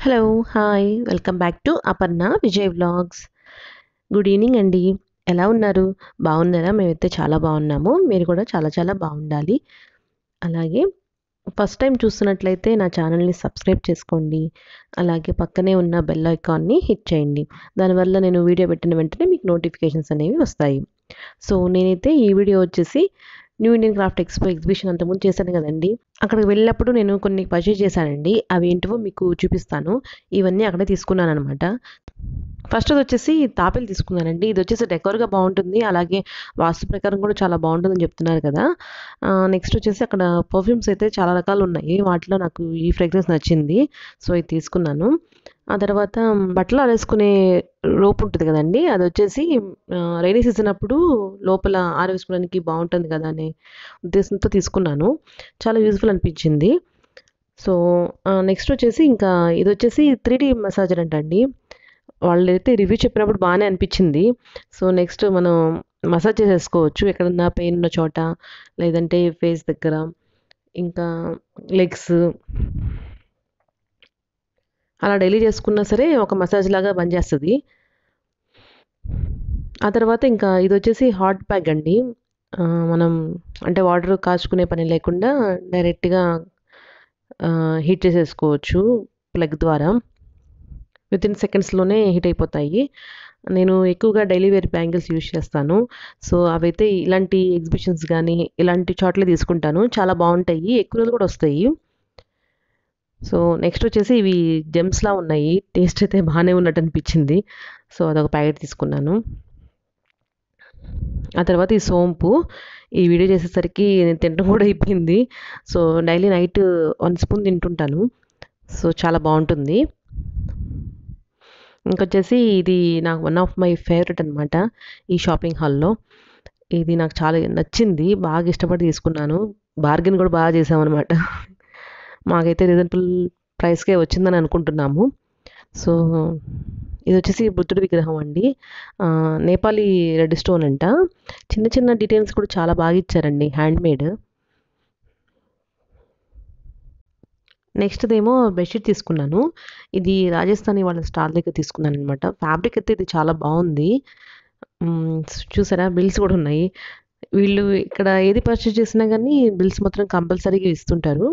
Hello hi welcome back to Aparna Vijay vlogs. Good evening అండి. ఎలా ఉన్నారు? బాగున్నారా? మేమైతే చాలా బాగున్నాము. మీరు కూడా చాలా చాలా బాగుండాలి. అలాగే ఫస్ట్ టైం చూస్తున్నట్లయితే నా ఛానల్ని సబ్స్క్రైబ్ చేసుకోండి. అలాగే పక్కనే ఉన్న బెల్ ఐకాన్ని హిట్ చేయండి. దానివల్ల నేను వీడియో పెట్టిన వెంటనే మీకు నోటిఫికేషన్స్ అనేవి వస్తాయి. సో నేనైతే ఈ వీడియో వచ్చేసి న్యూ ఇండియన్ క్రాఫ్ట్ ఎగ్జిబిషన్ అంతకుముందు చేశాను కదండి. అక్కడికి వెళ్ళినప్పుడు నేను కొన్ని పర్చేజ్ చేశానండి. అవి ఏంటివో మీకు చూపిస్తాను. ఇవన్నీ అక్కడే తీసుకున్నాను అనమాట. ఫస్ట్ అది వచ్చేసి తాపేలు తీసుకున్నానండి. ఇది వచ్చేసి డెకోర్గా బాగుంటుంది, అలాగే వాస్తు ప్రకారం కూడా చాలా బాగుంటుందని చెప్తున్నారు కదా. నెక్స్ట్ వచ్చేసి అక్కడ పర్ఫ్యూమ్స్ అయితే చాలా రకాలు ఉన్నాయి. వాటిలో నాకు ఈ ఫ్రేగ్రెన్స్ నచ్చింది, సో ఇది తీసుకున్నాను. ఆ తర్వాత బట్టలు ఆరేసుకునే రోప్ ఉంటుంది కదండి, అది వచ్చేసి రైనీ సీజన్ అప్పుడు లోపల ఆరేసుకోవడానికి బాగుంటుంది కదా అనే ఉద్దేశంతో తీసుకున్నాను. చాలా యూజ్ఫుల్ అనిపించింది. సో నెక్స్ట్ వచ్చేసి ఇంకా ఇది వచ్చేసి 3D మసాజర్ అంటండి. వాళ్ళైతే రివ్యూ చెప్పినప్పుడు బాగానే అనిపించింది. సో నెక్స్ట్ మనం మసాజ్ చేసేసుకోవచ్చు ఎక్కడన్నా పెయిన్ ఉన్న చోట, లేదంటే ఫేస్ దగ్గర, ఇంకా లెగ్స్, అలా డైలీ చేసుకున్నా సరే ఒక మసాజ్ లాగా పనిచేస్తుంది. ఆ తర్వాత ఇంకా ఇది వచ్చేసి హాట్ ప్యాక్ అండి. మనం అంటే వాటర్ కాచుకునే పని లేకుండా డైరెక్ట్గా హీట్ చేసేసుకోవచ్చు ప్లగ్ ద్వారా. వితిన్ సెకండ్స్లోనే హీట్ అయిపోతాయి. నేను ఎక్కువగా డైలీ వేర్ బ్యాంగిల్స్ యూజ్ చేస్తాను. సో అవైతే ఇలాంటి ఎగ్జిబిషన్స్ కానీ ఇలాంటి చోట్లే తీసుకుంటాను. చాలా బాగుంటాయి, ఎక్కువ రోజులు కూడా వస్తాయి. సో నెక్స్ట్ వచ్చేసి ఇవి జెమ్స్లా ఉన్నాయి. టేస్ట్ అయితే బాగానే ఉన్నట్టు అనిపించింది. సో అదొక ప్యాకెట్ తీసుకున్నాను. ఆ తర్వాత ఈ సోంపు, ఈ వీడియో చేసేసరికి నేను తినడం కూడా అయిపోయింది. సో డైలీ నైట్ 1 స్పూన్ తింటుంటాను. సో చాలా బాగుంటుంది. ఇంకొచ్చేసి ఇది నాకు వన్ ఆఫ్ మై ఫేవరెట్ అనమాట ఈ షాపింగ్ హాల్లో. ఇది నాకు చాలా నచ్చింది, బాగా ఇష్టపడి తీసుకున్నాను. బార్గెన్ కూడా బాగా చేసామన్నమాట. మాకైతే రీజనబుల్ ప్రైస్కే వచ్చిందని అనుకుంటున్నాము. సో ఇది వచ్చేసి బుద్ధుడి విగ్రహం అండి. నేపాలీ రెడ్ స్టోన్ అంట. చిన్న చిన్న డీటెయిల్స్ కూడా చాలా బాగా ఇచ్చారండి, హ్యాండ్మేడ్. నెక్స్ట్‌దేమో బెడ్‌షీట్ తీసుకున్నాను. ఇది రాజస్థానీ వాళ్ళ స్టాల్ దగ్గర తీసుకున్నాననమాట. ఫ్యాబ్రిక్ అయితే ఇది చాలా బావుంది. హ్మ్. చూసారా, బిల్స్ కూడా ఉన్నాయి. వీళ్ళు ఇక్కడ ఏది పర్చేజ్ చేసినా గానీ బిల్స్ మాత్రం కంపల్సరీగా ఇస్తుంటారు.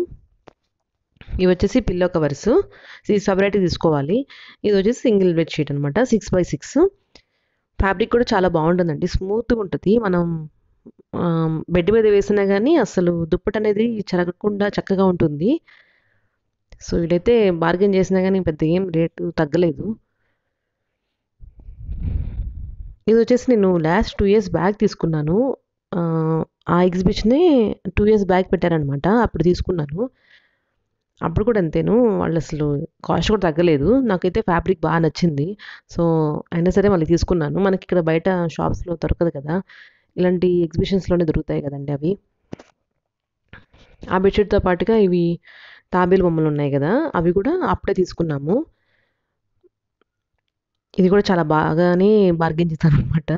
ఇవొచ్చేసి పిల్లో కవర్స్. ఇది సెపరేట్‌గా తీసుకోవాలి. ఇదొచ్చేసి సింగిల్ బెడ్‌షీట్ అనమాట. 6x6. ఫ్యాబ్రిక్ కూడా చాలా బావుంటుందండి. స్మూత్‌గా ఉంటది. మనం బెడ్ మీద వేసినా గానీ అసలు దుప్పటనేది చెరగకుండా చక్కగా ఉంటుంది. సో వీళ్ళైతే బార్గెన్ చేసినా కానీ పెద్ద ఏం రేటు తగ్గలేదు. ఇది వచ్చేసి నేను లాస్ట్ 2 ఇయర్స్ బ్యాక్ తీసుకున్నాను. ఆ ఎగ్జిబిషనే 2 ఇయర్స్ బ్యాక్ పెట్టారనమాట. అప్పుడు తీసుకున్నాను. అప్పుడు కూడా అంతేను, వాళ్ళు అసలు కాస్ట్ కూడా తగ్గలేదు. నాకైతే ఫ్యాబ్రిక్ బాగా నచ్చింది. సో అయినా సరే మళ్ళీ తీసుకున్నాను. మనకి ఇక్కడ బయట షాప్స్లో దొరకదు కదా, ఇలాంటి ఎగ్జిబిషన్స్లోనే దొరుకుతాయి కదండి అవి. ఆ బెడ్షీట్తో పాటుగా ఇవి తాబేలు బొమ్మలు ఉన్నాయి కదా, అవి కూడా అప్పుడే తీసుకున్నాము. ఇది కూడా చాలా బాగానే బార్గెన్ చేశాననమాట.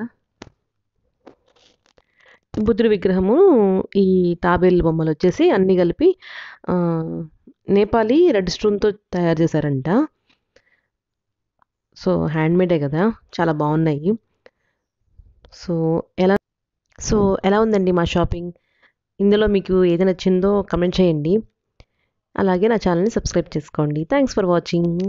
బుద్ధుడి విగ్రహము, ఈ తాబేలు బొమ్మలు వచ్చేసి అన్నీ కలిపి నేపాలీ రెడ్ స్టోన్తో తయారు చేశారంట. సో హ్యాండ్మేడే కదా, చాలా బాగున్నాయి. సో ఎలా సో ఎలా ఉందండి మా షాపింగ్? ఇందులో మీకు ఏది నచ్చిందో కమెంట్ చేయండి. అలాగే నా ఛానల్ని సబ్స్క్రైబ్ చేసుకోండి. Thanks for watching.